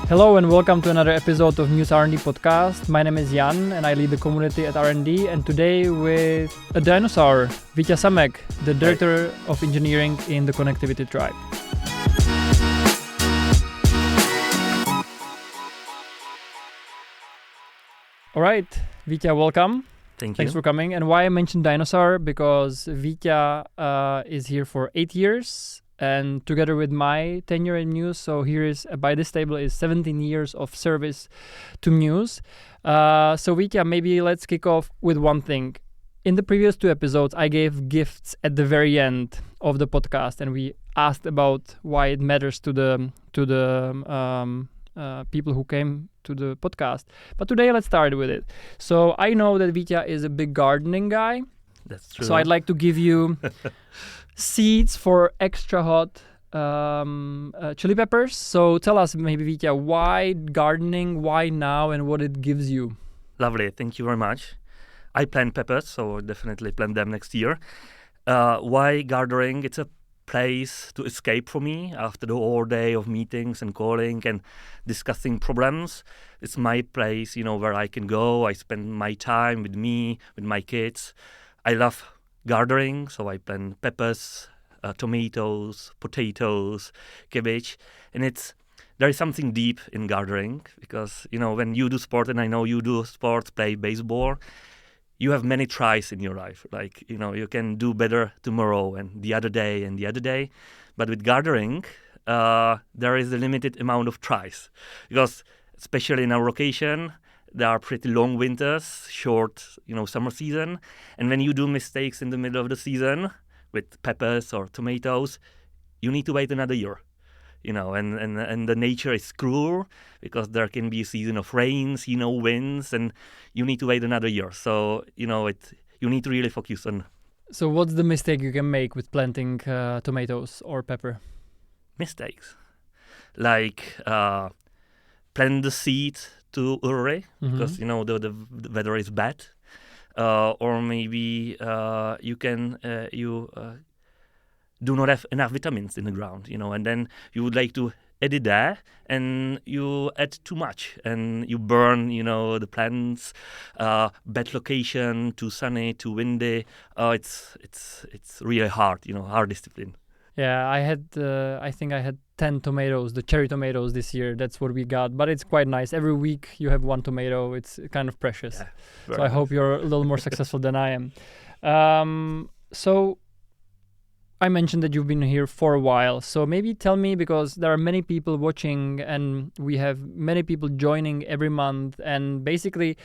Hello and welcome to another episode of Mews R&D podcast. My name is Jan and I lead the community at R&D, and today with a dinosaur, Vita Samek, the Director of Engineering in the Connectivity Tribe. All right, Vita, welcome. Thanks for coming. And why I mentioned dinosaur, because Vita is here for 8 years. And together with my tenure in Mews, so here is, by this table, is 17 years of service to Mews. So Vita, maybe let's kick off with one thing. In the previous 2 episodes, I gave gifts at the very end of the podcast, and we asked about why it matters to the people who came to the podcast. But today, let's start with it. So I know that Vita is a big gardening guy. That's true. So I'd like to give you seeds for extra hot chili peppers. So tell us, maybe, Vita, why gardening, why now, and what it gives you? Lovely. Thank you very much. I plant peppers, so I'll definitely plant them next year. Why gardening? It's a place to escape for me after the whole day of meetings and calling and discussing problems. It's my place, where I can go. I spend my time with me, with my kids. I love gardening, so I plant peppers, tomatoes, potatoes, cabbage, and there is something deep in gardening because when you do sport, and I know you do sports, play baseball, you have many tries in your life. Like you can do better tomorrow and the other day and the other day, but with gardening, there is a limited amount of tries because especially in our location, there are pretty long winters, short, summer season. And when you do mistakes in the middle of the season with peppers or tomatoes, you need to wait another year, and the nature is cruel because there can be a season of rains, winds, and you need to wait another year. So, you need to really focus on. So what's the mistake you can make with planting tomatoes or pepper? Mistakes. Like plant the seed too early because the weather is bad, or maybe you do not have enough vitamins in the ground, and then you would like to add it there, and you add too much, and you burn, the plants. Bad location, too sunny, too windy. It's really hard, hard discipline. Yeah, I think I had 10 tomatoes, the cherry tomatoes this year. That's what we got. But it's quite nice. Every week you have one tomato. It's kind of precious. Yeah, so I hope you're a little more successful than I am. So I mentioned that you've been here for a while. So maybe tell me, because there are many people watching and we have many people joining every month. And basically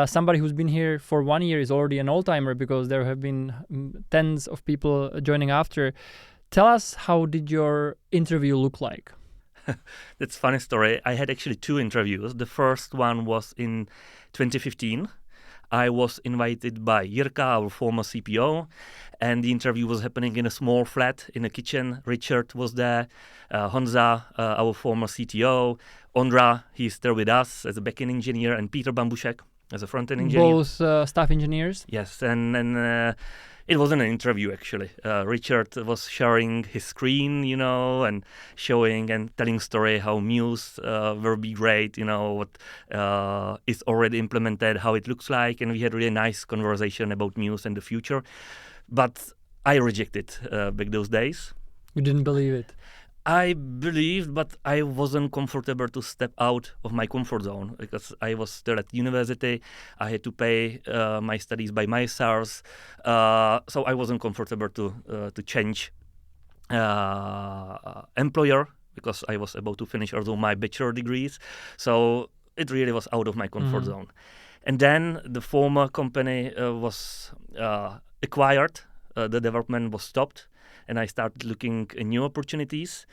somebody who's been here for 1 year is already an old-timer because there have been tens of people joining after. Tell us, how did your interview look like? That's a funny story. I had actually 2 interviews. The first one was in 2015. I was invited by Jirka, our former CPO, and the interview was happening in a small flat in a kitchen. Richard was there, Honza, our former CTO, Ondra, he's there with us as a backend engineer, and Peter Bambushek as a front-end engineer. Both staff engineers? Yes, and it wasn't an interview, actually. Richard was sharing his screen, and showing and telling story how Mews will be great, what is already implemented, how it looks like. And we had a really nice conversation about Mews and the future. But I rejected back those days. You didn't believe it? I believed, but I wasn't comfortable to step out of my comfort zone because I was still at university. I had to pay my studies by myself, so I wasn't comfortable to change employer because I was about to finish also my bachelor degrees. So it really was out of my comfort zone. And then the former company was acquired. The development was stopped. And I started looking at new opportunities.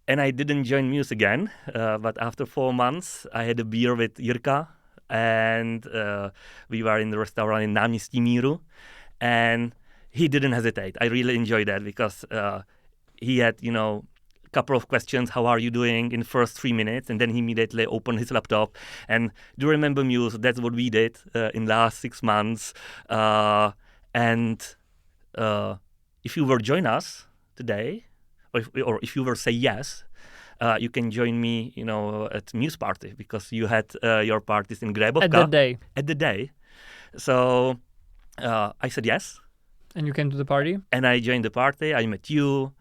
And I didn't join Mews again. But after 4 months, I had a beer with Jirka. And we were in the restaurant in Náměstí Míru. And he didn't hesitate. I really enjoyed that because he had, couple of questions. How are you doing in the first 3 minutes? And then he immediately opened his laptop. And do you remember Mews? That's what we did in the last 6 months. If you were join us today, or if you will say yes, you can join me, at Mews party, because you had your parties in Grebovka. At the day. So I said yes. And you came to the party? And I joined the party. I met you,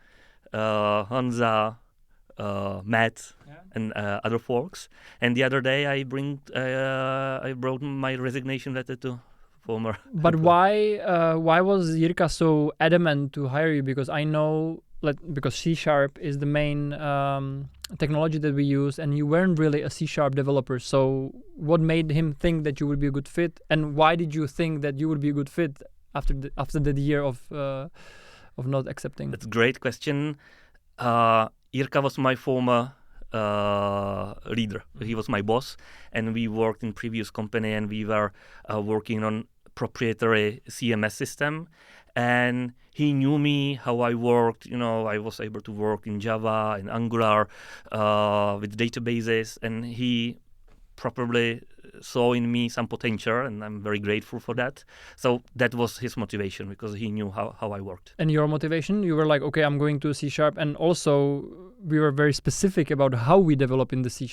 Honza, Matt, and other folks. And the other day I brought my resignation letter to former. But why was Jirka so adamant to hire you? Because I know, because C# is the main technology that we use, and you weren't really a C# developer. So what made him think that you would be a good fit? And why did you think that you would be a good fit after the year of not accepting? That's a great question. Jirka was my former leader. He was my boss, and we worked in previous company, and we were working on proprietary CMS system. And he knew me, how I worked. I was able to work in Java and Angular with databases, and he probably saw in me some potential, and I'm very grateful for that. So that was his motivation, because he knew how I worked. And your motivation? You were like, okay, I'm going to C#, and also we were very specific about how we develop in the C#.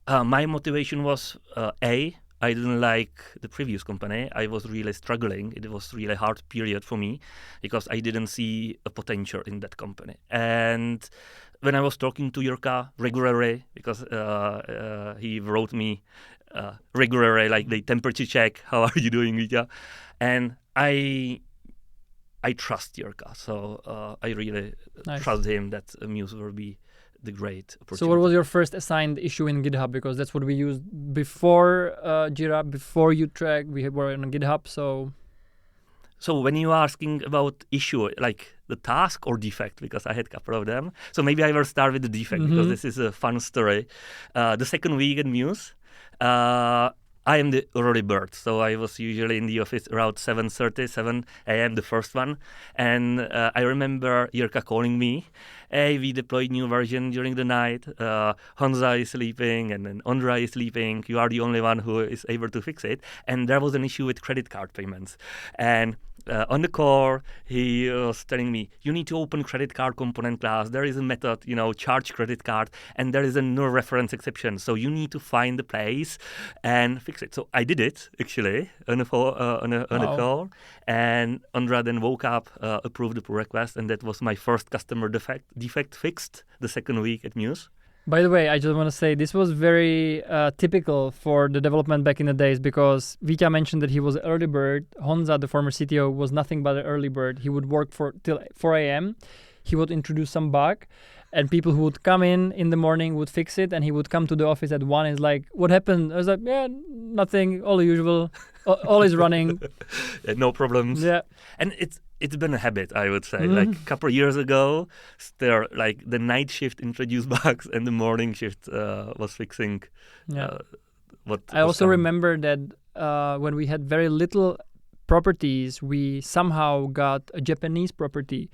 My motivation was I didn't like the previous company. I was really struggling. It was really hard period for me, because I didn't see a potential in that company. And when I was talking to Jirka regularly, because he wrote me regularly, like the temperature check, how are you doing, Vita? And I trust Jirka, so I really trust him that Mews will be the great opportunity. So what was your first assigned issue in GitHub? Because that's what we used before Jira, before U-Track, we were on GitHub, so when you're asking about issue, like the task or defect, because I had a couple of them. So maybe I will start with the defect, because this is a fun story. The second week at Mews, I am the early bird, so I was usually in the office around 7:30, 7 a.m., the first one. And I remember Jirka calling me, hey, we deployed new version during the night. Honza is sleeping, and then Ondra is sleeping. You are the only one who is able to fix it. And there was an issue with credit card payments. And on the call, he was telling me, you need to open credit card component class. There is a method, charge credit card, and there is a no reference exception. So you need to find the place and fix it. So I did it, actually, on a call. And Ondra then woke up, approved the pull request, and that was my first customer defect fixed the second week at Mews. By the way, I just want to say this was very typical for the development back in the days, because Vita mentioned that he was an early bird. Honza, the former CTO, was nothing but an early bird. He would work till 4 a.m. He would introduce some bug, and people who would come in the morning would fix it, and he would come to the office at 1 and is like, what happened? I was like, yeah, nothing, all the usual, all is running. No problems. Yeah. And it's been a habit, I would say. Like a couple of years ago, still, like the night shift introduced bugs, and the morning shift was fixing what. I also remember that when we had very little properties, we somehow got a Japanese property.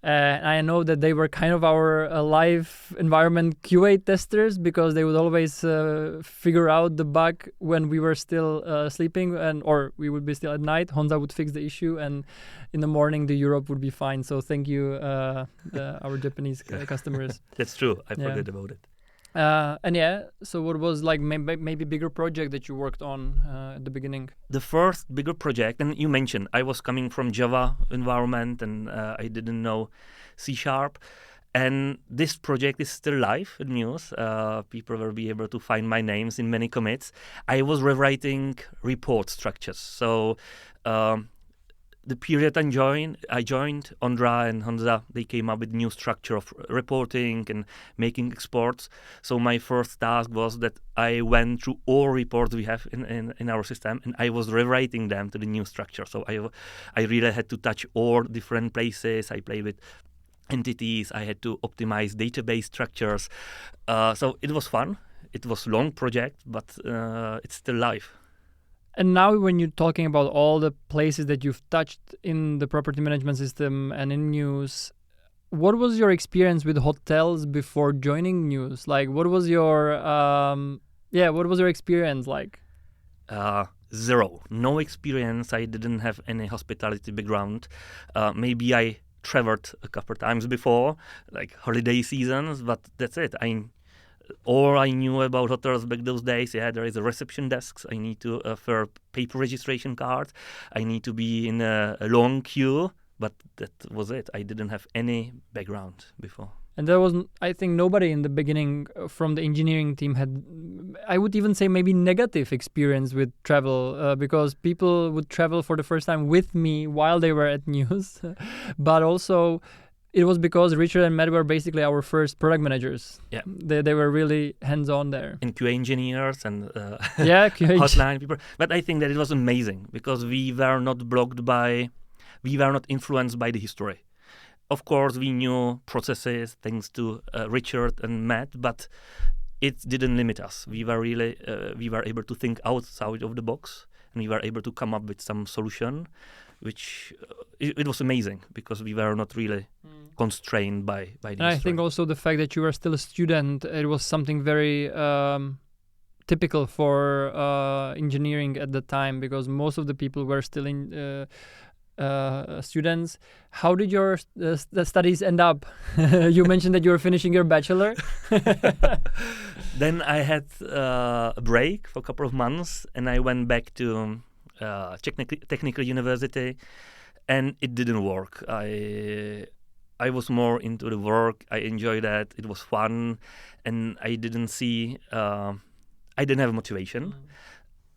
I know that they were kind of our live environment QA testers, because they would always figure out the bug when we were still sleeping, or we would be still at night. Honza would fix the issue, and in the morning the Europe would be fine. So thank you, our Japanese customers. That's true. I forgot about it. So what was like maybe bigger project that you worked on at the beginning? The first bigger project, and you mentioned I was coming from Java environment, and I didn't know C#. And this project is still live at Mews. People will be able to find my names in many commits. I was rewriting report structures. So the period I joined, Ondra and Honza, they came up with new structure of reporting and making exports. So my first task was that I went through all reports we have in our system, and I was rewriting them to the new structure. So I really had to touch all different places. I played with entities. I had to optimize database structures. So it was fun. It was a long project, but it's still live. And now when you're talking about all the places that you've touched in the property management system and in Mews, what was your experience with hotels before joining Mews? Like, what was your experience like? Zero. No experience. I didn't have any hospitality background. Maybe I traveled a couple of times before, like holiday seasons, but that's it. All I knew about hotels back those days, there is a reception desks. I need to fill paper registration cards. I need to be in a long queue, but that was it. I didn't have any background before. And there was, I think, nobody in the beginning from the engineering team had, I would even say, maybe negative experience with travel, because people would travel for the first time with me while they were at Mews. But also, it was because Richard and Matt were basically our first product managers. Yeah, they were really hands-on there. And QA engineers and QA hotline people. But I think that it was amazing because we were not influenced by the history. Of course, we knew processes thanks to Richard and Matt, but it didn't limit us. We were able to think outside of the box, and we were able to come up with some solution, which it was amazing because we were not really constrained by the history. I think also the fact that you were still a student, it was something very typical for engineering at the time, because most of the people were still in students. How did your studies end up? You mentioned that you were finishing your bachelor. Then I had a break for a couple of months, and I went back to technical university, and it didn't work. I was more into the work. I enjoyed that. It was fun, and I didn't have motivation.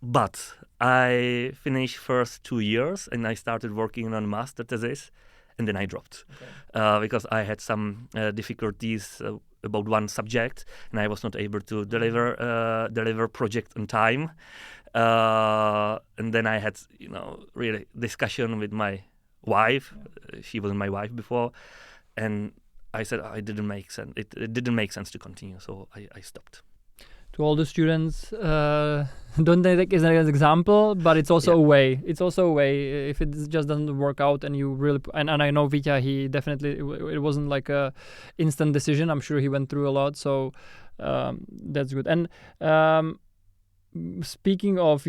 But I finished first 2 years, and I started working on a master thesis, and then I dropped because I had some difficulties about one subject, and I was not able to deliver project on time. And then I had really discussion with my wife. She wasn't my wife before, and I said it didn't make sense. It didn't make sense to continue, so I stopped. To all the students, don't take it as an example, but it's also a way. It's also a way. If it just doesn't work out, and you really and I know Vita, he definitely, it wasn't like a instant decision. I'm sure he went through a lot, so that's good. And speaking of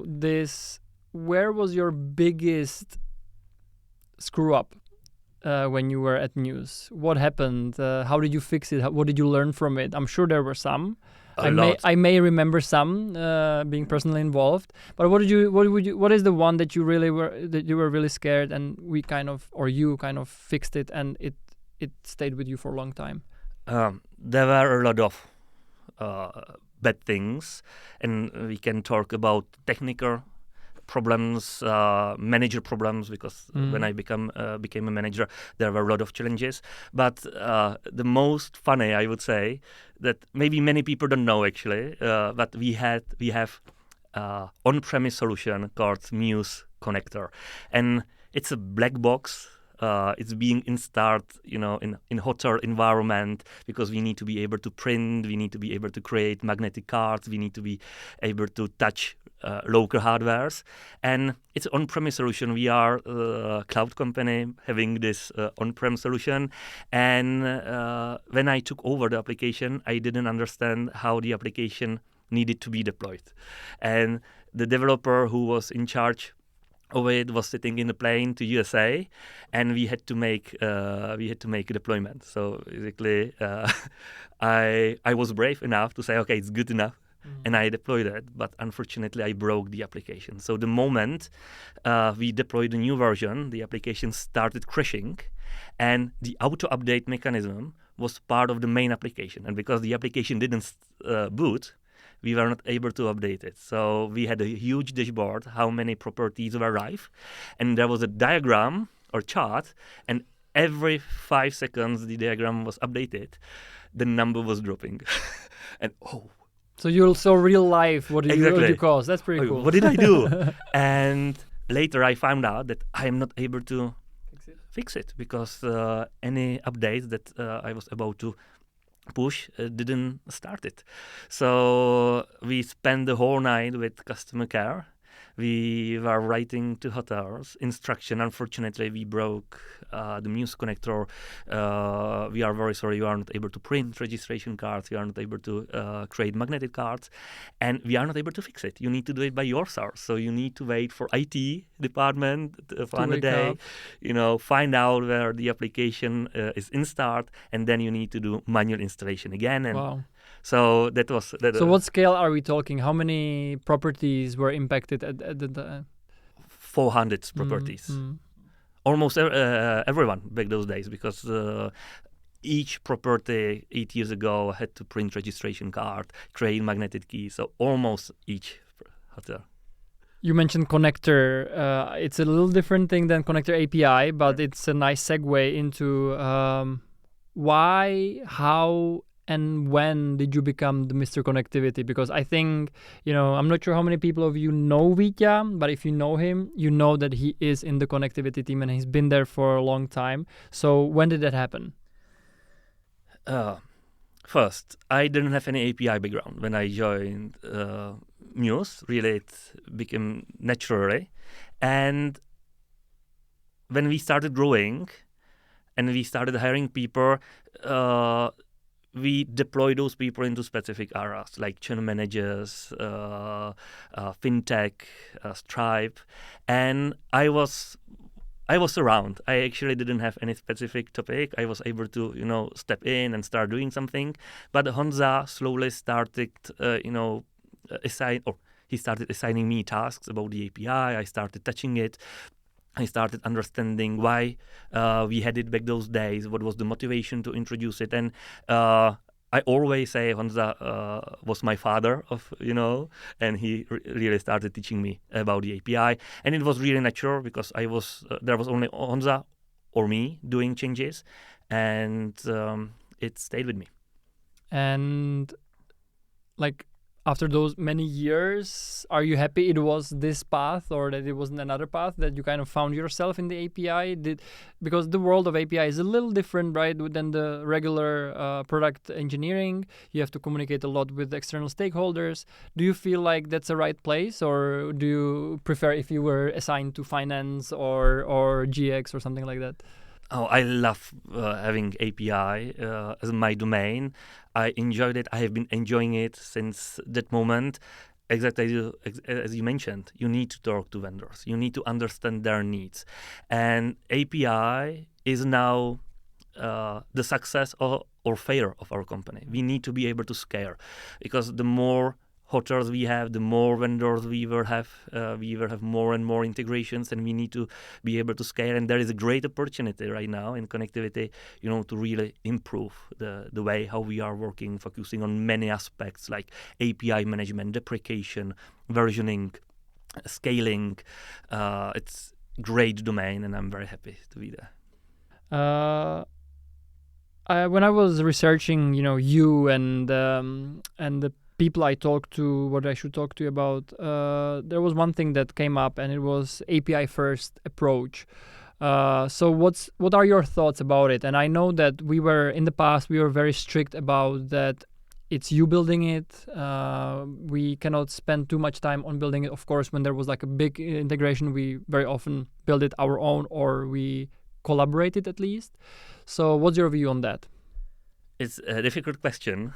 this, where was your biggest screw up when you were at Mews? What happened? How did you fix it? What did you learn from it? I'm sure there were some. I may remember some being personally involved, but what is the one that you were really scared, and you kind of fixed it, and it stayed with you for a long time? There were a lot of bad things, and we can talk about technical problems, manager problems, because when I became a manager, there were a lot of challenges. But the most funny, I would say, that maybe many people don't know actually, but we have on-premise solution called Mews Connector, and it's a black box. It's being installed, in hotel environment, because we need to be able to print, we need to be able to create magnetic cards, we need to be able to touch local hardwares, and it's an on-premise solution. We are a cloud company having this on-prem solution, and when I took over the application, I didn't understand how the application needed to be deployed, and the developer who was in charge of it was sitting in a plane to USA, and we had to make a deployment. So basically, I was brave enough to say, okay, it's good enough. And I deployed it, but unfortunately I broke the application. So the moment we deployed a new version, the application started crashing, and the auto-update mechanism was part of the main application. And because the application didn't boot, we were not able to update it. So we had a huge dashboard, how many properties were live, and there was a diagram or chart, and every 5 seconds the diagram was updated, the number was dropping. And so you saw real life what you caused. That's pretty cool. What did I do? And later I found out that I am not able to fix it because any updates that I was about to push didn't start it. So we spent the whole night with customer care. we were writing to hotels instruction. Unfortunately, we broke the Mews connector. We are very sorry, you are not able to print registration cards, you are not able to create magnetic cards, and we are not able to fix it. You need to do it by yourself. So you need to wait for IT department on a day, find out where the application is installed, and then you need to do manual installation again. And wow. So that was... So what scale are we talking? How many properties were impacted at the 400 properties. Almost everyone back those days, because each property 8 years ago had to print registration card, create magnetic key. So almost each hotel. You mentioned connector. It's a little different thing than connector API, but it's a nice segue into why, how, and when did you become the Mr. Connectivity? Because I think, I'm not sure how many people of you know Vita, but if you know him, you know that he is in the connectivity team and he's been there for a long time. So when did that happen? First, I didn't have any API background when I joined Mews. Really, it became naturally. And when we started growing and we started hiring people, we deploy those people into specific areas like channel managers, fintech, Stripe, and I was around. I actually didn't have any specific topic. I was able to step in and start doing something. But Honza slowly started he started assigning me tasks about the API. I started touching it. I started understanding why we had it back those days, what was the motivation to introduce it. And I always say Honza was my father, and he really started teaching me about the API. And it was really natural because there was only Honza or me doing changes, and it stayed with me. And after those many years, are you happy it was this path or that it wasn't another path, that you kind of found yourself in the API? Because the world of API is a little different, right, than the regular product engineering. You have to communicate a lot with external stakeholders. Do you feel like that's the right place, or do you prefer if you were assigned to finance or GX or something like that? Oh, I love having API as my domain. I enjoyed it. I have been enjoying it since that moment. Exactly as you mentioned, you need to talk to vendors. You need to understand their needs. And API is now the success or failure of our company. We need to be able to scale, because the more hotels we have, the more vendors we will have more and more integrations, and we need to be able to scale. And there is a great opportunity right now in connectivity, to really improve the way how we are working, focusing on many aspects like API management, deprecation, versioning, scaling. It's great domain, and I'm very happy to be there. When I was researching, you and the people I talked to, what I should talk to you about, there was one thing that came up, and it was API first approach. So what are your thoughts about it? And I know that in the past we were very strict about that. It's you building it. We cannot spend too much time on building it. Of course, when there was like a big integration, we very often build it our own, or we collaborate it at least. So what's your view on that? It's a difficult question.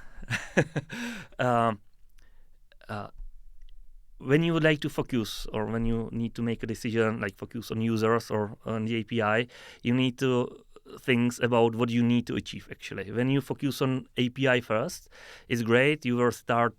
When you would like to focus, or when you need to make a decision, like focus on users or on the API, you need to think about what you need to achieve, actually. When you focus on API first, it's great. You will start,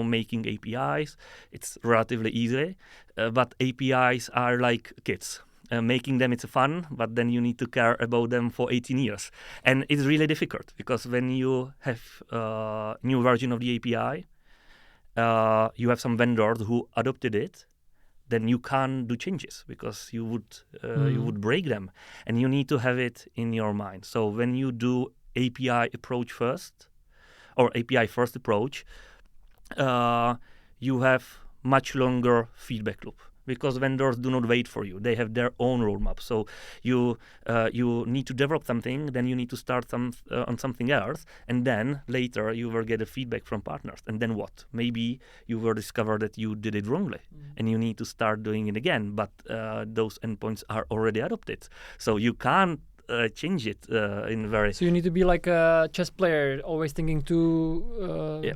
making APIs. It's relatively easy. But APIs are like kids. Making them, it's fun, but then you need to care about them for 18 years. And it's really difficult, because when you have a new version of the API, you have some vendors who adopted it, then you can't do changes, because you would break them. And you need to have it in your mind. So when you do API approach first, or API first approach, you have much longer feedback loop. because vendors do not wait for you. They have their own roadmap. So you need to develop something, then you need to start on something else, and then later you will get a feedback from partners. And then what? Maybe you will discover that you did it wrongly, and you need to start doing it again. But those endpoints are already adopted, so you can't change it in very. So you need to be like a chess player, always thinking two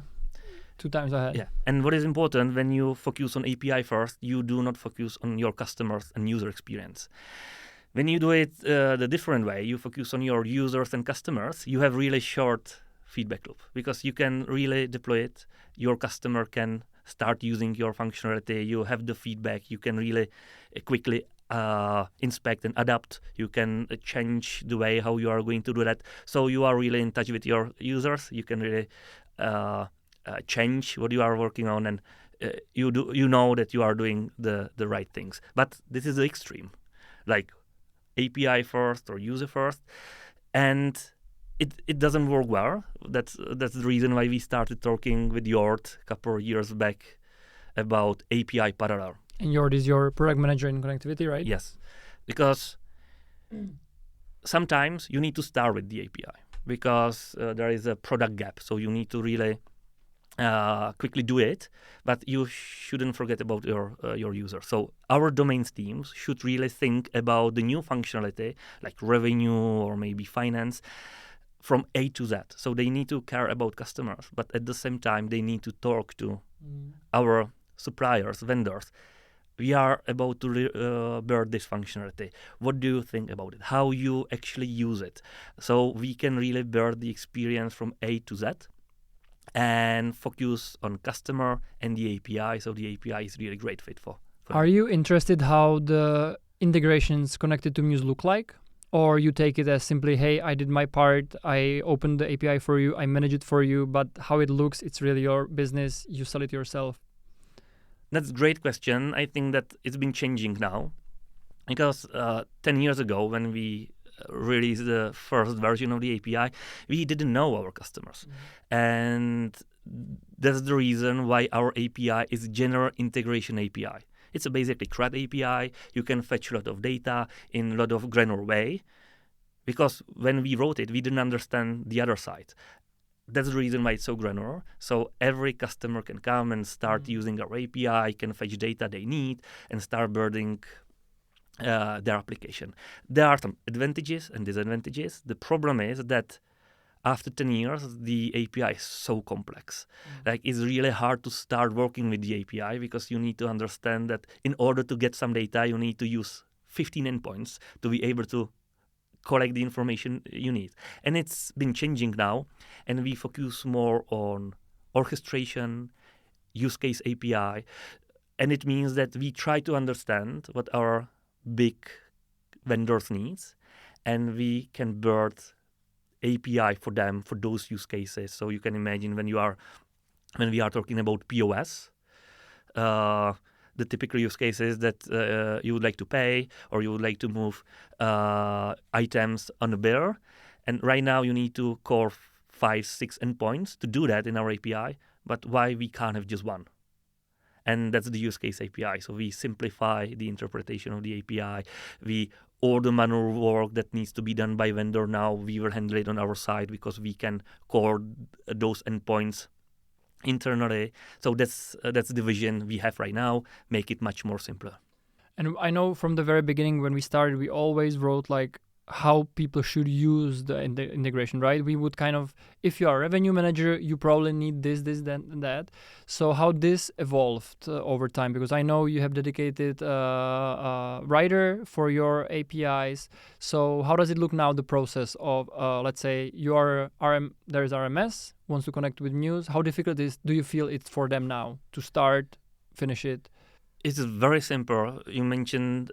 times ahead. Yeah, and what is important, when you focus on API first, you do not focus on your customers and user experience. When you do it the different way, you focus on your users and customers, you have really short feedback loop, because you can really deploy it. Your customer can start using your functionality. You have the feedback. You can really quickly inspect and adapt. You can change the way how you are going to do that. So you are really in touch with your users. You can really change what you are working on, and you know that you are doing the right things. But this is the extreme, like API first or user first, and it doesn't work well. That's the reason why we started talking with Jort a couple of years back about API parallel. And Jort is your product manager in connectivity, right? Yes, because sometimes you need to start with the API because there is a product gap, so you need to really quickly do it, but you shouldn't forget about your users. So our domains teams should really think about the new functionality, like revenue or maybe finance, from A to Z. So they need to care about customers, but at the same time they need to talk to our suppliers, vendors. We are about to build this functionality. What do you think about it? How you actually use it? So we can really build the experience from A to Z and focus on customer and the API. So the API is really great fit for Are you interested how the integrations connected to Mews look like? Or you take it as simply, hey, I did my part, I opened the API for you, I manage it for you, but how it looks, it's really your business, you sell it yourself? That's a great question. I think that it's been changing now, because 10 years ago when we released the first version of the API, we didn't know our customers. And that's the reason why our API is general integration API. It's a basically CRUD API. You can fetch a lot of data in a lot of granular way, because when we wrote it, we didn't understand the other side. That's the reason why it's so granular. So every customer can come and start using our API, can fetch data they need, and start building their application. There are some advantages and disadvantages. The problem is that after 10 years, the API is so complex. Like, it's really hard to start working with the API, because you need to understand that in order to get some data, you need to use 15 endpoints to be able to collect the information you need. And it's been changing now, and we focus more on orchestration, use case API, and it means that we try to understand what our big vendors needs, and we can build API for them for those use cases. So you can imagine when we are talking about POS, the typical use cases that you would like to pay, or you would like to move items on a bill. And right now you need to core 5-6 endpoints to do that in our API. But why we can't have just one? And that's the use case API. So we simplify the interpretation of the API. All the manual work that needs to be done by vendor, now we will handle it on our side, because we can core those endpoints internally. So that's the vision we have right now, make it much more simpler. And I know from the very beginning when we started, we always wrote like how people should use the integration, right? We would kind of, if you are a revenue manager, you probably need this, that, and that. So how this evolved over time? Because I know you have dedicated writer for your APIs. So how does it look now, the process of, let's say you are there is RMS, wants to connect with Mews. How difficult do you feel it's for them now to start, finish it? It's very simple. You mentioned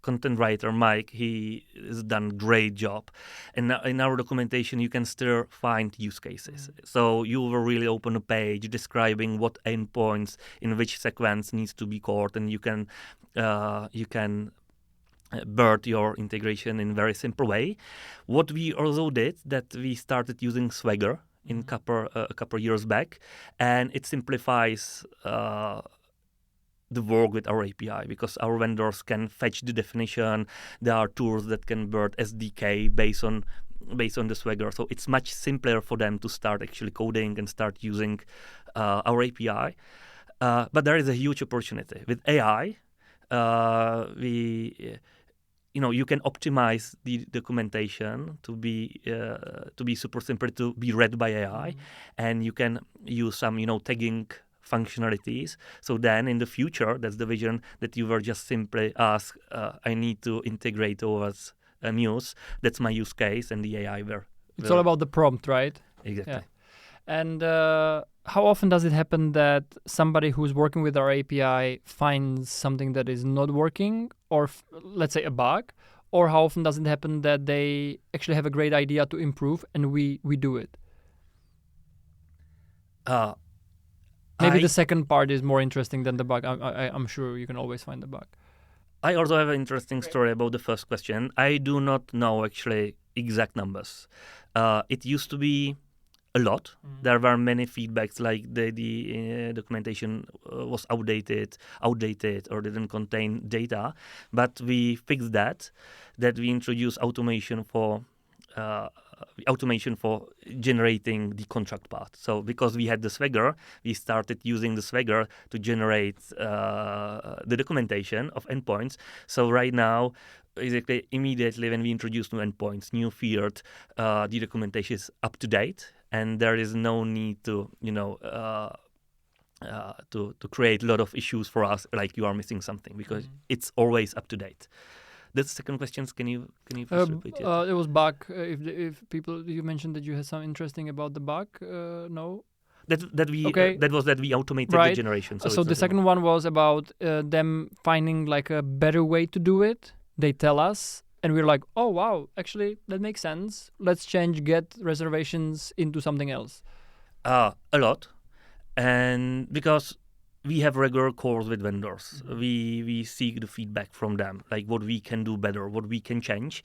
content writer Mike. He has done a great job, and in our documentation you can still find use cases. So you will really open a page describing what endpoints in which sequence needs to be called, and you can build your integration in a very simple way. What we also did, that we started using Swagger in a couple years back, and it simplifies the work with our API, because our vendors can fetch the definition. There are tools that can build SDK based on the Swagger. So it's much simpler for them to start actually coding and start using our API. But there is a huge opportunity with AI. You can optimize the documentation to be super simple to be read by AI, and you can use some tagging functionalities. So then in the future, that's the vision, that you were just simply ask, I need to integrate towards Mews. That's my use case, and the AI were. It's all about the prompt, right? Exactly. Yeah. And how often does it happen that somebody who's working with our API finds something that is not working, or let's say a bug? Or how often does it happen that they actually have a great idea to improve and we do it? Maybe the second part is more interesting than the bug. I'm sure you can always find the bug. I also have an interesting story about the first question. I do not know actually exact numbers. It used to be a lot. There were many feedbacks like the documentation was outdated or didn't contain data. But we fixed that we introduced automation for generating the contract path. So because we had the Swagger, we started using the Swagger to generate the documentation of endpoints. So right now, basically immediately when we introduce new endpoints, new field, the documentation is up to date, and there is no need to to create a lot of issues for us, like you are missing something, because it's always up to date. The second question, can you please repeat it? It was bug. If people, you mentioned that you had some interesting about the bug. No. That we automated the generation. So the second one was about them finding like a better way to do it. They tell us, and we're like, oh wow, actually that makes sense. Let's change get reservations into something else. A lot, and because we have regular calls with vendors, we seek the feedback from them, like what we can do better, what we can change.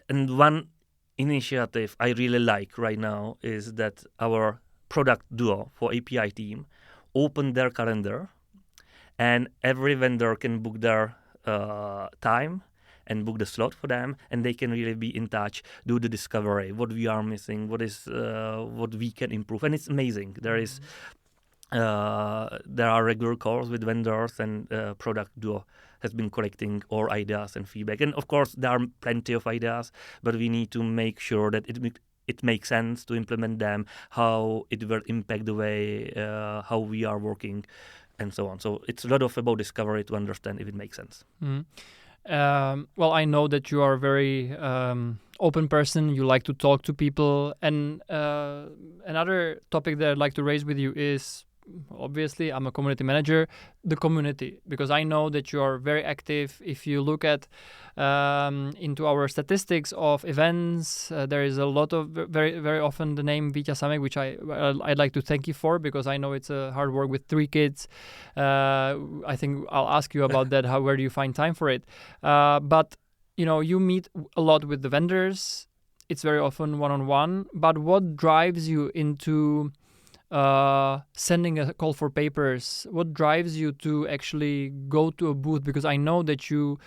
And one initiative I really like right now is that our product duo for API team open their calendar, and every vendor can book their time and book the slot for them, and they can really be in touch, do the discovery, what we are missing, what we can improve. And it's amazing. There are regular calls with vendors, and product duo has been collecting our ideas and feedback. And of course, there are plenty of ideas, but we need to make sure that it makes sense to implement them, how it will impact the way how we are working, and so on. So it's a lot about discovery to understand if it makes sense. Well, I know that you are a very open person. You like to talk to people. And another topic that I'd like to raise with you is, obviously, I'm a community manager, the community, because I know that you are very active. If you look at into our statistics of events, there is a lot of very, very often the name Vita Samek, which I'd like to thank you for, because I know it's a hard work with 3 kids. I think I'll ask you about that. Where do you find time for it? But you meet a lot with the vendors. It's very often one-on-one. But what drives you into sending a call for papers? What drives you to actually go to a booth? Because I know that you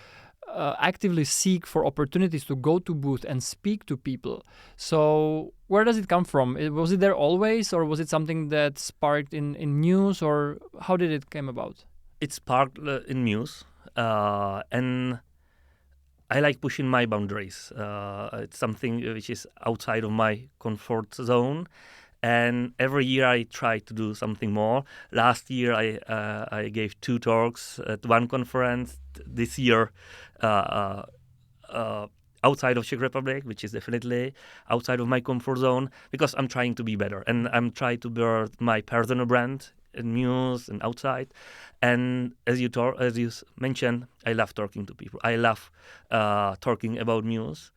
actively seek for opportunities to go to booth and speak to people. So where does it come from? Was it there always, or was it something that sparked in Mews, or how did it come about? It sparked in Mews, and I like pushing my boundaries. It's something which is outside of my comfort zone. And every year I try to do something more. Last year I gave 2 talks at one conference. This year outside of Czech Republic, which is definitely outside of my comfort zone, because I'm trying to be better, and I'm trying to build my personal brand in Mews and outside. And as you mentioned, I love talking to people. I love talking about Mews.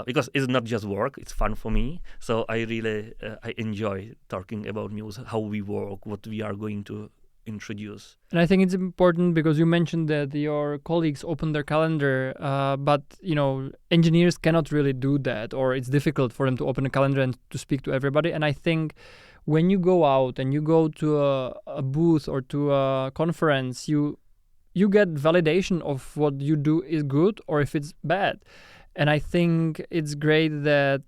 Because it's not just work, it's fun for me. So I really I enjoy talking about Mews, how we work, what we are going to introduce. And I think it's important because you mentioned that your colleagues open their calendar, but engineers cannot really do that, or it's difficult for them to open a calendar and to speak to everybody. And I think when you go out and you go to a booth or to a conference, you you get validation of what you do is good or if it's bad. And I think it's great that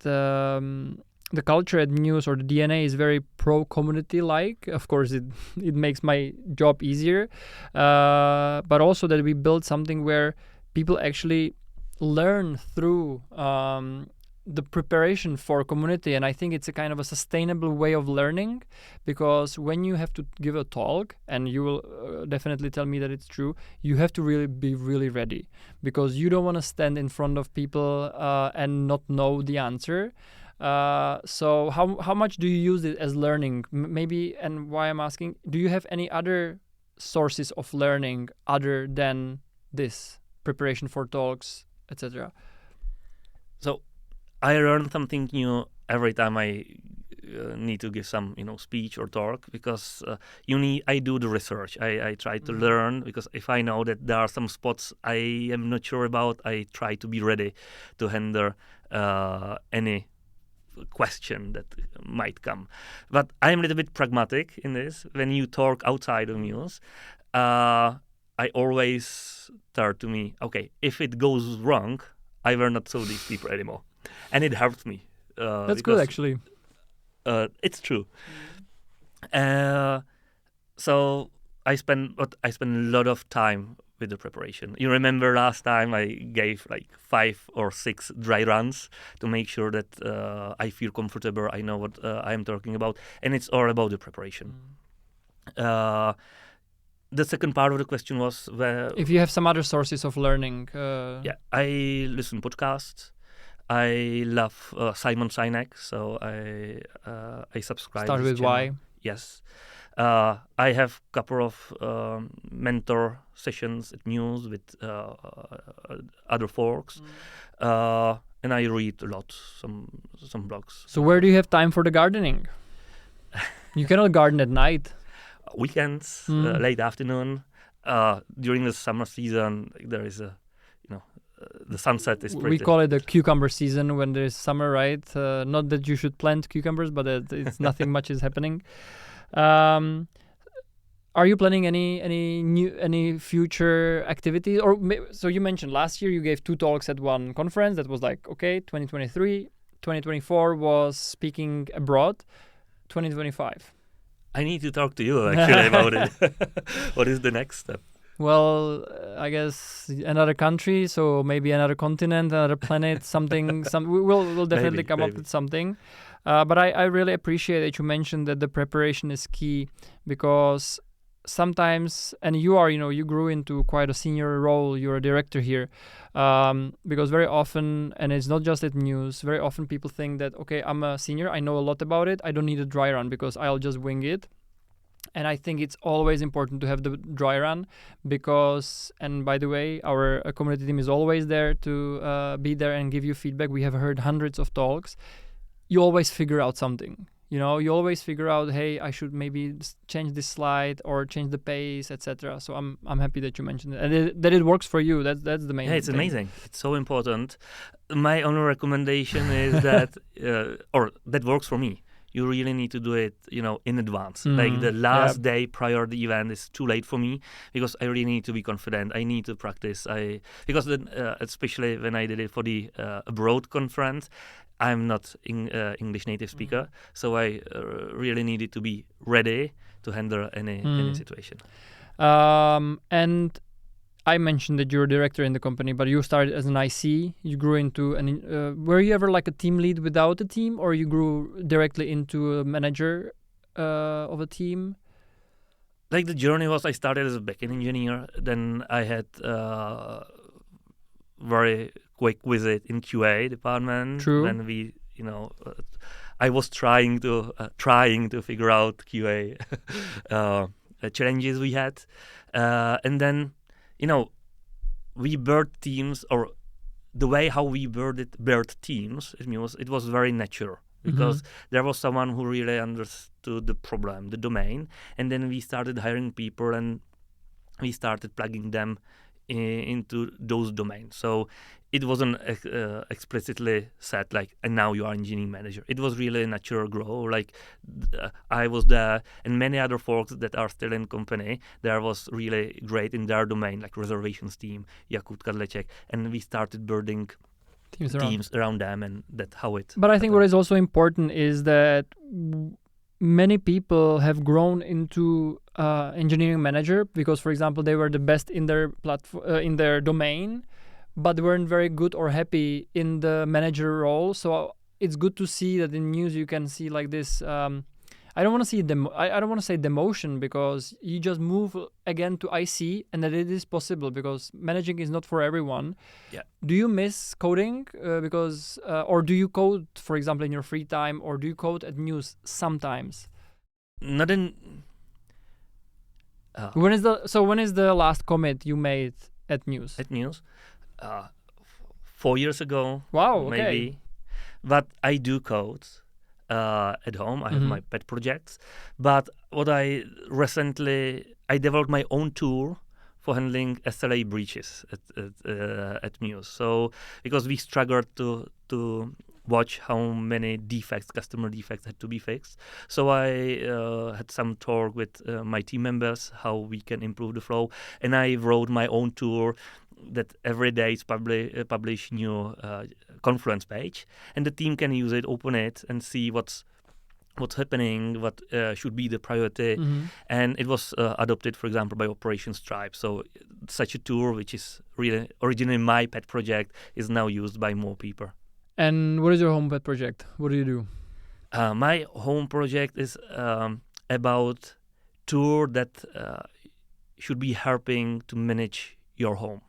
the culture at Mews, or the DNA, is very pro-community like. Of course, it makes my job easier, but also that we build something where people actually learn through the preparation for community. And I think it's a kind of a sustainable way of learning, because when you have to give a talk, and you will definitely tell me that it's true, you have to really be really ready, because you don't want to stand in front of people and not know the answer. So how much do you use it as learning? Maybe, and why I'm asking, do you have any other sources of learning other than this preparation for talks, etc.? So I learn something new every time I need to give some speech or talk, because I do the research. I try to learn, because if I know that there are some spots I am not sure about, I try to be ready to handle any question that might come. But I'm a little bit pragmatic in this. When you talk outside of Mews, I always turn to me, okay, if it goes wrong, I will not show these people anymore. And it helps me. That's good, actually. It's true. So I spend a lot of time with the preparation. You remember last time I gave like 5 or 6 dry runs to make sure that I feel comfortable, I know what I'm talking about, and it's all about the preparation. The second part of the question was if you have some other sources of learning. Yeah, I listen podcasts. I love Simon Sinek, so I subscribe. Start with why? Yes. I have a couple of mentor sessions at Mews with other folks, and I read a lot, some blogs. So where do you have time for the gardening? You cannot garden at night. Weekends, late afternoon. During the summer season, there is the sunset is pretty. We call it the cucumber season when there's summer, right? Not that you should plant cucumbers, but it's nothing much is happening. Are you planning any future activities? So you mentioned last year you gave 2 talks at one conference. That was like, okay, 2023. 2024 was speaking abroad. 2025. I need to talk to you actually about it. What is the next step? Well, I guess another country, so maybe another continent, another planet, something. We'll definitely come up with something. But I really appreciate that you mentioned that the preparation is key, because sometimes, and you grew into quite a senior role. You're a director here, because very often, and it's not just at Mews, very often people think that, okay, I'm a senior, I know a lot about it, I don't need a dry run because I'll just wing it. And I think it's always important to have the dry run, because, and by the way, our community team is always there to be there and give you feedback. We have heard hundreds of talks. You always figure out something. You always figure out, hey, I should maybe change this slide or change the pace, etc. So I'm happy that you mentioned it, and that it works for you. That's the main. Yeah, it's thing. Amazing. It's so important. My only recommendation is that, or that works for me. You really need to do it, in advance. Like the last day prior to the event is too late for me, because I really need to be confident. I need to practice. Because then, especially when I did it for the abroad conference, I'm not English native speaker, so I really needed to be ready to handle any situation. And I mentioned that you're a director in the company, but you started as an IC. You grew into were you ever like a team lead without a team, or you grew directly into a manager of a team? Like the journey was, I started as a backend engineer. Then I had very quick visit in QA department. True. When we, I was trying to figure out QA challenges we had, and then. We built teams, or the way how we built teams, it was very natural, because there was someone who really understood the problem, the domain, and then we started hiring people and we started plugging them into those domains. So it wasn't explicitly said like, and now you are engineering manager. It was really a natural grow. Like I was there, and many other folks that are still in company, there was really great in their domain, like reservations team, Jakub Kadlecek, and we started building teams around them, and that's how it. But I think what is also important is that many people have grown into engineering manager because, for example, they were the best in their in their domain, but weren't very good or happy in the manager role. So it's good to see that in Mews you can see like this. I don't want to see I don't want to say demotion, because you just move again to IC, and that it is possible because managing is not for everyone. Yeah. Do you miss coding or do you code, for example, in your free time, or do you code at Mews sometimes? Not in. When is the last commit you made at Mews? At Mews, 4 years ago. Wow. Okay. Maybe, but I do code. At home, I have my pet projects, but what I developed my own tool for handling SLA breaches at Mews. So because we struggled to watch how many customer defects had to be fixed, so I had some talk with my team members how we can improve the flow, and I wrote my own tool that every day is publish new Confluence page, and the team can use it, open it, and see what's happening, what should be the priority. And it was adopted, for example, by Operations Tribe. So such a tool, which is really originally my pet project, is now used by more people. And what is your home pet project? What do you do? My home project is about tool that should be helping to manage your home.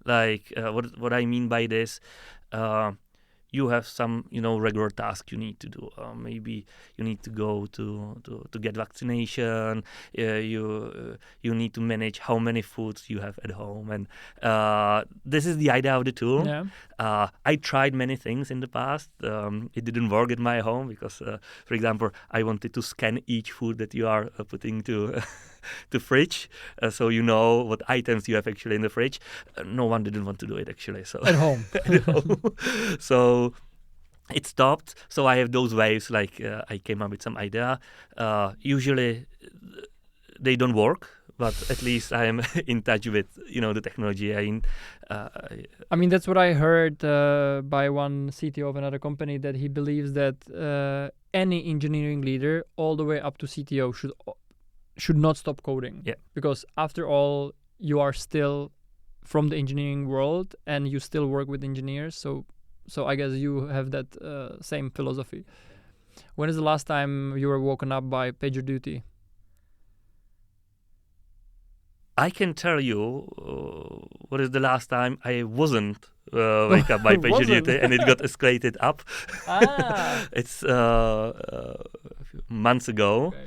Like what I mean by this, you have some regular task you need to do. Maybe you need to go to get vaccination. You need to manage how many foods you have at home, and this is the idea of the tool. Yeah. I tried many things in the past. It didn't work at my home because, for example, I wanted to scan each food that you are putting to to fridge, so you know what items you have actually in the fridge. No one didn't want to do it actually. So at home. At home. So it stopped. So I have those waves. Like I came up with some idea. Usually they don't work, but at least I am in touch with the technology. I mean, that's what I heard by one CTO of another company, that he believes that any engineering leader, all the way up to CTO, should not stop coding. Yeah. Because after all, you are still from the engineering world and you still work with engineers. So I guess you have that same philosophy. When is the last time you were woken up by PagerDuty? I can tell you what is the last time I wasn't wake up by PagerDuty and it got escalated up. It's months ago. Okay.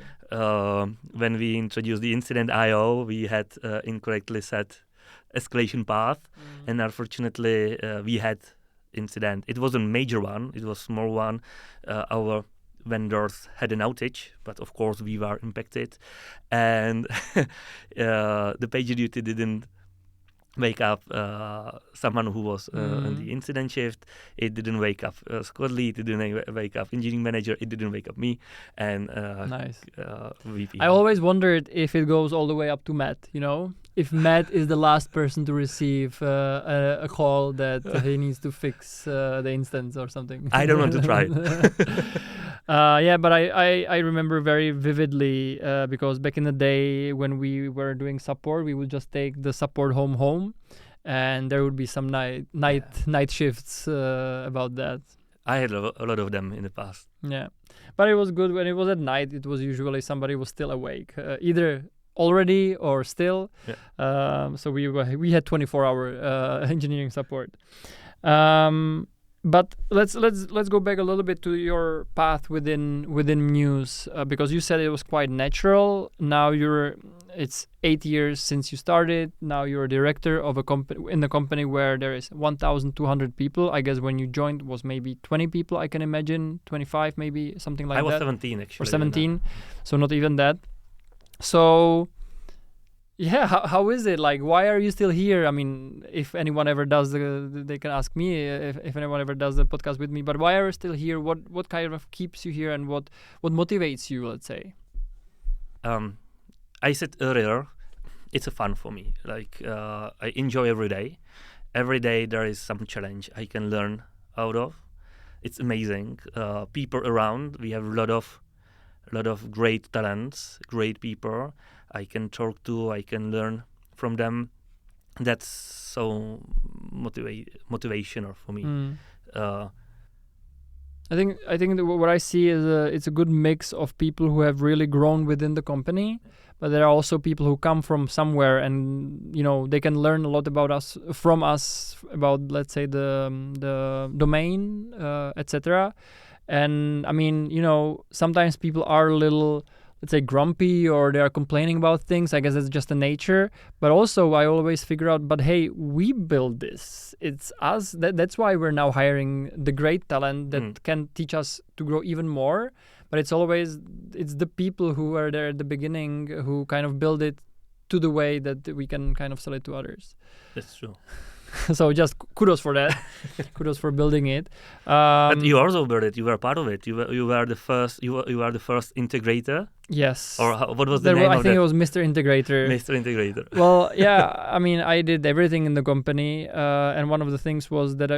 When we introduced the incident IO, we had incorrectly set escalation path, and unfortunately we had incident. It wasn't a major one, it was a small one. Our vendors had an outage, but of course we were impacted, and the PagerDuty didn't wake up someone who was on the incident shift. It didn't wake up squad lead. It didn't wake up engineering manager. It didn't wake up me. And nice. VP. I always wondered if it goes all the way up to Matt. If Matt is the last person to receive a call that he needs to fix the instance or something. I don't want to try it. Yeah, but I remember very vividly because back in the day when we were doing support, we would just take the support home, and there would be some night shifts about that. I had a lot of them in the past. Yeah, but it was good when it was at night. It was usually somebody was still awake, either already or still. Yeah. So we had 24-hour engineering support. But let's go back a little bit to your path within Mews, because you said it was quite natural. Now it's 8 years since you started. Now you're a director of a company, in the company where there is 1,200 people. I guess when you joined was maybe 20 people. I can imagine 25, maybe something like that. I was 17 actually. Or 17, so not even that. So Yeah, how is it? Like, why are you still here? I mean, if anyone ever does, they can ask me if anyone ever does the podcast with me. But why are you still here? What kind of keeps you here, and what motivates you? Let's say. I said earlier, it's a fun for me. Like I enjoy every day. Every day there is some challenge I can learn out of. It's amazing. People around. We have a lot of great talents, great people I can talk to, I can learn from them. That's so motivational for me. I think what I see is it's a good mix of people who have really grown within the company, but there are also people who come from somewhere, and they can learn a lot from us about, let's say, the domain, etc. And I mean, sometimes people are a little, let's say, grumpy, or they are complaining about things. I guess that's just the nature. But also, I always figure out, but hey, we build this. It's us. That's why we're now hiring the great talent that can teach us to grow even more. But it's the people who are there at the beginning who kind of build it to the way that we can kind of sell it to others. That's true. So just kudos for that. Kudos for building it. But you also built it. You were part of it. You were the first. You were the first integrator. Yes. Or what was the name of that? I think it was Mr. Integrator. Mr. Integrator. Well, yeah. I mean, I did everything in the company, and one of the things was that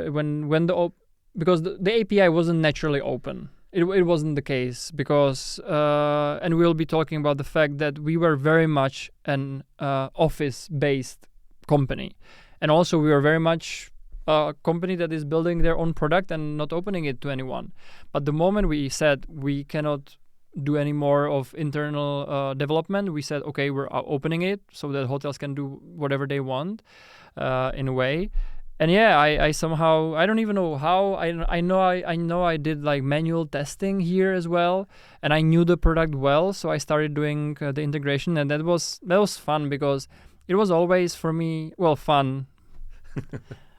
because the API wasn't naturally open. It wasn't the case because, and we'll be talking about the fact that we were very much an office-based company. And also, we are very much a company that is building their own product and not opening it to anyone. But the moment we said we cannot do any more of internal development, we said, okay, we're opening it so that hotels can do whatever they want in a way. And yeah, I somehow, I don't even know how, I know I did like manual testing here as well, and I knew the product well, so I started doing the integration, and that was fun because it was always for me, fun.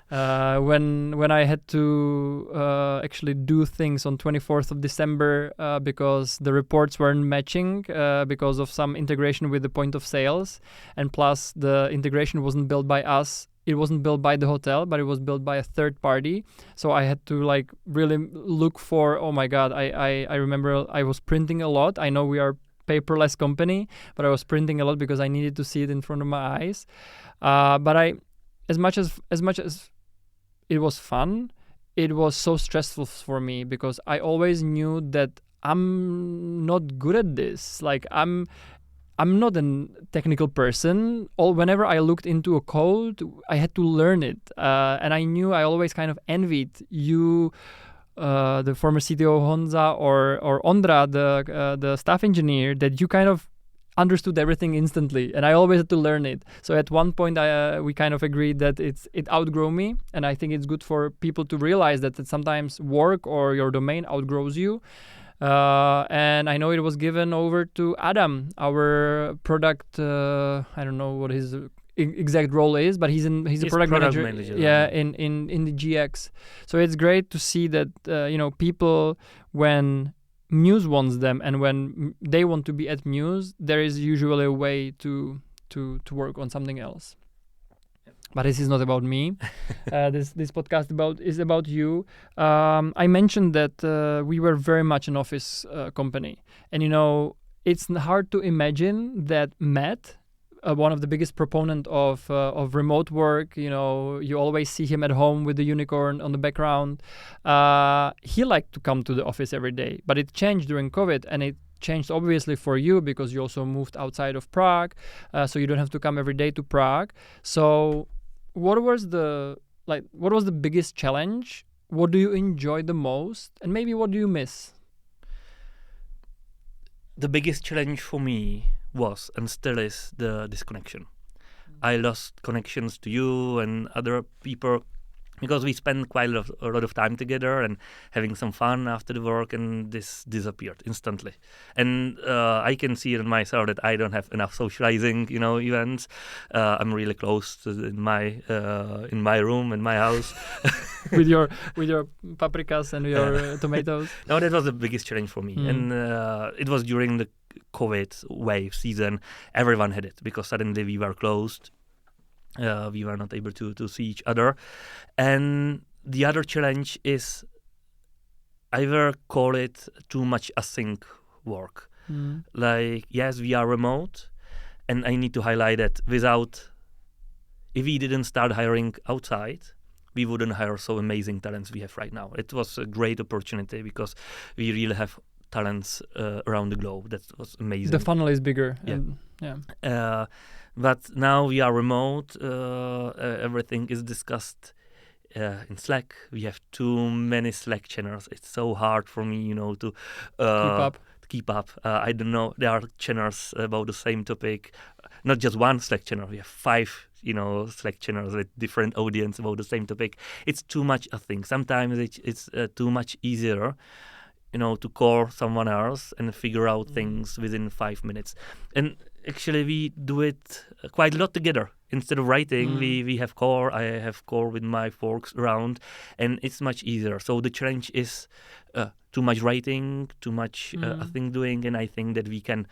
When I had to actually do things on 24th of December because the reports weren't matching because of some integration with the point of sales, and plus the integration wasn't built by us. It wasn't built by the hotel, but it was built by a third party. So I had to like really look for, oh my God, I remember I was printing a lot. I know we are paperless company, but I was printing a lot because I needed to see it in front of my eyes. But as much as it was fun, it was so stressful for me because I always knew that I'm not good at this. Like I'm not a technical person. Whenever I looked into a code, I had to learn it, and I knew I always kind of envied you, the former CTO Honza or Ondra, the staff engineer, that you kind of understood everything instantly, and I always had to learn it. So at one point, we kind of agreed that it outgrew me, and I think it's good for people to realize that sometimes work or your domain outgrows you. And I know it was given over to Adam, our product. I don't know what his exact role is, but he's a product manager. Yeah, in the GX. So it's great to see that people, when Mews wants them and when they want to be at Mews, there is usually a way to work on something else. But this is not about me. This podcast is about you. I mentioned that we were very much an office company, and it's hard to imagine that Matt, one of the biggest proponent of remote work, you always see him at home with the unicorn on the background. He liked to come to the office every day, but it changed during COVID, and it changed obviously for you because you also moved outside of Prague, so you don't have to come every day to Prague. So what was the biggest challenge? What do you enjoy the most? And maybe what do you miss? The biggest challenge for me was and still is the disconnection. I lost connections to you and other people because we spent quite a lot of time together and having some fun after the work, and this disappeared instantly. And I can see it in myself that I don't have enough socializing, events. I'm really close in my room, in my house. with your paprikas and your tomatoes. No, that was the biggest challenge for me. And it was during COVID wave season, everyone had it because suddenly we were closed. We were not able to see each other. And the other challenge is, I will call it too much async work. Like, yes, we are remote, and I need to highlight that if we didn't start hiring outside, we wouldn't hire so amazing talents we have right now. It was a great opportunity because we really have talents around the globe. That was amazing. The funnel is bigger. But now we are remote. Everything is discussed in Slack. We have too many Slack channels. It's so hard for me, to keep up. I don't know. There are channels about the same topic. Not just one Slack channel. We have 5, Slack channels with different audience about the same topic. It's too much, I think. Sometimes it's too much easier, to call someone else and figure out things within 5 minutes. And actually, we do it quite a lot together. Instead of writing, we have core. I have core with my folks around, and it's much easier. So the challenge is too much writing, too much thing doing, and I think that we can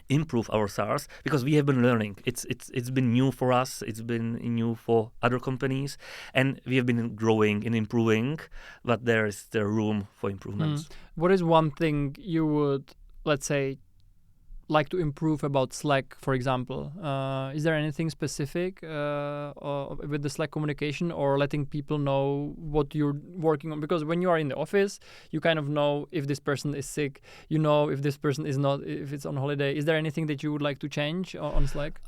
improve ourselves because we have been learning. It's been new for us. It's been new for other companies, and we have been growing and improving. But there is the room for improvements. What is one thing you would, let's say, like to improve about Slack, for example? Is there anything specific with the Slack communication or letting people know what you're working on? Because when you are in the office, you kind of know if this person is sick, if this person is not, if it's on holiday. Is there anything that you would like to change on Slack?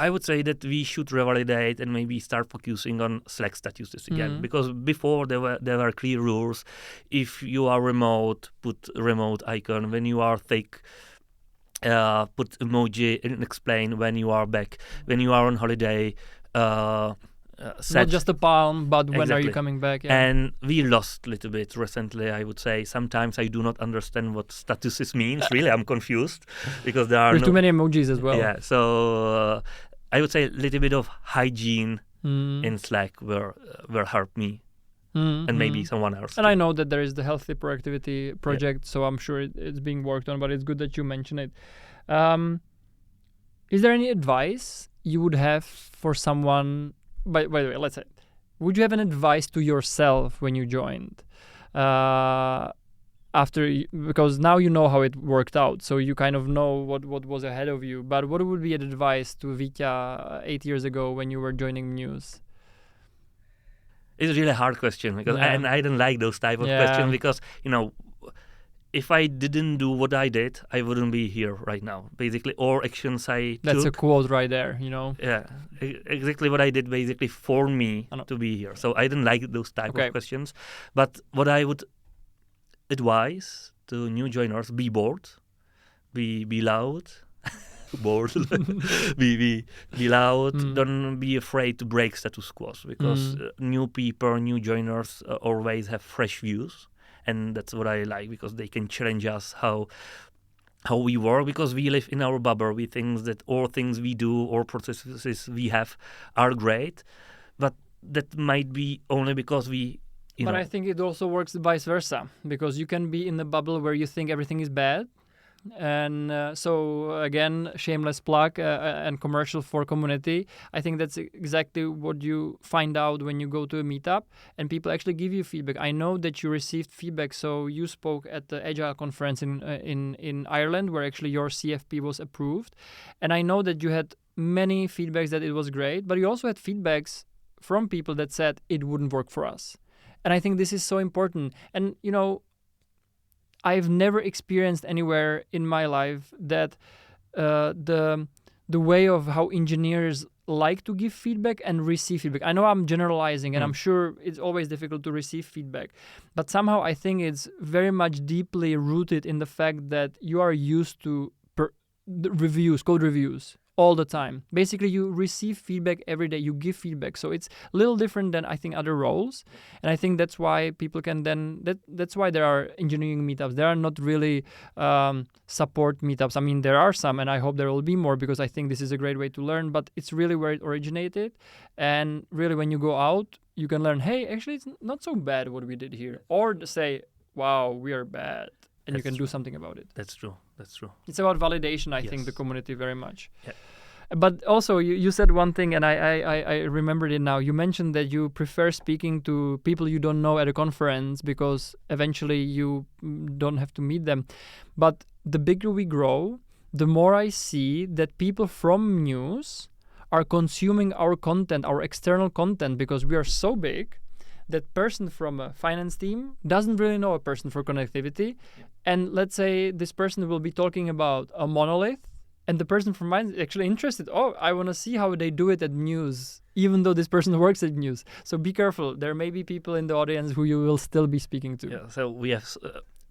I would say that we should revalidate and maybe start focusing on Slack statuses again, because before there were clear rules. If you are remote, put remote icon. When you are sick, put emoji and explain when you are back. When you are on holiday, not just a palm, but when are you coming back? Yeah. And we lost a little bit recently, I would say. Sometimes I do not understand what statuses means. Really, I'm confused because there's too many emojis as well. Yeah, so I would say a little bit of hygiene in Slack will help me. And maybe someone else. And I know that there is the Healthy Productivity project, so I'm sure it's being worked on, but it's good that you mention it. Is there any advice you would have for someone, by the way, let's say, would you have an advice to yourself when you joined? Because now you know how it worked out, so you kind of know what was ahead of you, but what would be an advice to Vita 8 years ago when you were joining Mews? It's a really hard question because I don't like those type of questions because, if I didn't do what I did, I wouldn't be here right now. Basically, all actions I took. That's a quote right there, Yeah, exactly what I did basically for me to be here. So I don't like those type of questions. But what I would advise to new joiners, be bold, be loud. Bored. be loud. Don't be afraid to break status quo because new people, new joiners always have fresh views, and that's what I like because they can challenge us how we work because we live in our bubble. We think that all things we do, all processes we have are great, but that might be only because we. But I think it also works vice versa because you can be in the bubble where you think everything is bad. And so again, shameless plug and commercial for community. I think that's exactly what you find out when you go to a meetup and people actually give you feedback. I know that you received feedback. So you spoke at the Agile conference in Ireland where actually your CFP was approved. And I know that you had many feedbacks that it was great, but you also had feedbacks from people that said it wouldn't work for us. And I think this is so important. And, I've never experienced anywhere in my life that the way of how engineers like to give feedback and receive feedback. I know I'm generalizing and I'm sure it's always difficult to receive feedback, but somehow I think it's very much deeply rooted in the fact that you are used to code reviews all the time. Basically, you receive feedback every day, you give feedback. So it's a little different than I think other roles. And I think that's why people can that's why there are engineering meetups. There are not really support meetups. I mean, there are some, and I hope there will be more because I think this is a great way to learn, but it's really where it originated. And really, when you go out, you can learn, hey, actually, it's not so bad what we did here. Or say, wow, we are bad. and you can do something about it. That's true. It's about validation, I think, the community very much. Yeah. But also, you said one thing, and I remembered it now. You mentioned that you prefer speaking to people you don't know at a conference because eventually you don't have to meet them. But the bigger we grow, the more I see that people from Mews are consuming our content, our external content, because we are so big that person from a finance team doesn't really know a person for connectivity. Yeah. And let's say this person will be talking about a monolith, and the person from mine is actually interested. Oh, I want to see how they do it at Mews, even though this person works at Mews. So be careful. There may be people in the audience who you will still be speaking to. Yeah, so we have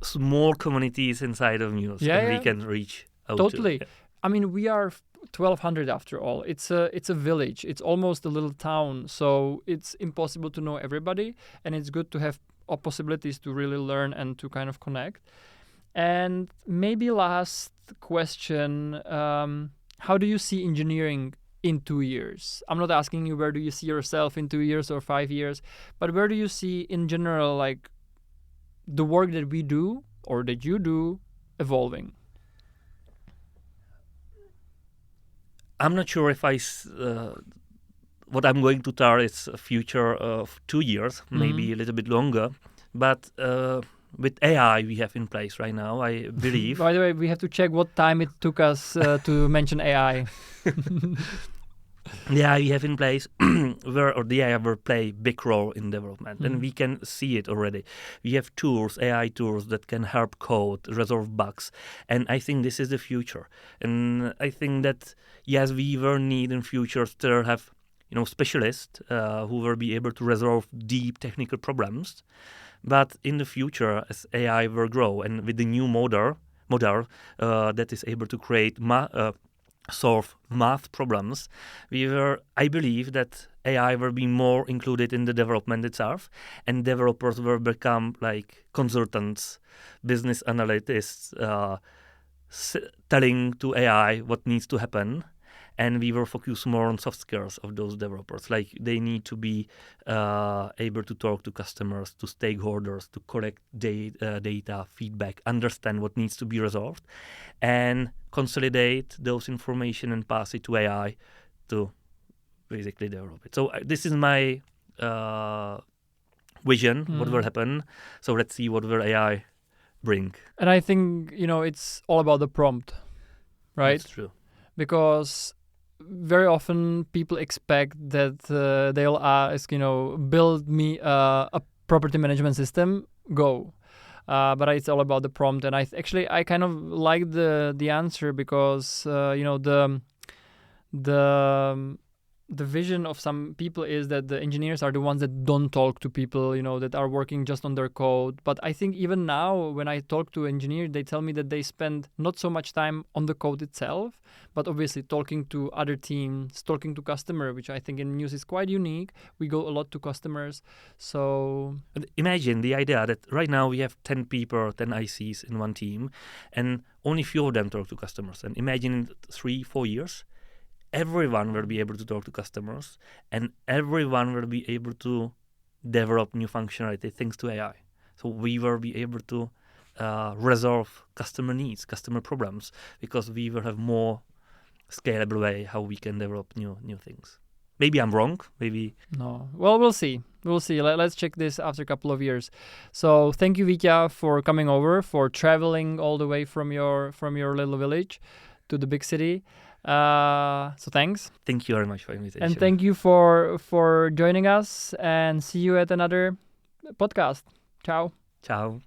small communities inside of Mews that we can reach out totally. to. Yeah. I mean, we are 1,200 after all. It's a village. It's almost a little town. So it's impossible to know everybody. And it's good to have possibilities to really learn and to kind of connect. And maybe last question, how do you see engineering in 2 years? I'm not asking you where do you see yourself in 2 years or 5 years, but where do you see in general, like, the work that we do or that you do evolving? I'm not sure if what I'm going to tell is a future of 2 years, maybe a little bit longer, but with AI we have in place right now, I believe. By the way, we have to check what time it took us to mention AI. The AI we have in place where the AI will play a big role in development, and we can see it already. We have tools, AI tools that can help code, resolve bugs, and I think this is the future. And I think that, yes, we will need in future to have specialists who will be able to resolve deep technical problems. But in the future, as AI will grow, and with the new model that is able to create solve math problems, I believe that AI will be more included in the development itself, and developers will become like consultants, business analysts, telling to AI what needs to happen. And we will focus more on soft skills of those developers. Like they need to be able to talk to customers, to stakeholders, to collect data, feedback, understand what needs to be resolved, and consolidate those information and pass it to AI to basically develop it. So this is my vision, what will happen. So let's see what will AI bring. And I think, it's all about the prompt, right? That's true. Because very often people expect that they'll ask, build me a property management system, go. But it's all about the prompt. And I kind of like the answer because, the vision of some people is that the engineers are the ones that don't talk to people, that are working just on their code. But I think even now, when I talk to engineers, they tell me that they spend not so much time on the code itself, but obviously talking to other teams, talking to customer, which I think in Mews is quite unique. We go a lot to customers. So imagine the idea that right now we have 10 people, 10 ICs in one team, and only few of them talk to customers. And imagine in 3-4 years, everyone will be able to talk to customers, and everyone will be able to develop new functionality thanks to AI. So we will be able to resolve customer needs, customer problems, because we will have more scalable way how we can develop new things. Maybe I'm wrong. Maybe no. Well, we'll see. Let's check this after a couple of years. So thank you, Vita, for coming over, for traveling all the way from your little village to the big city. So thanks. Thank you very much for the invitation. And thank you for joining us, and see you at another podcast. Ciao. Ciao.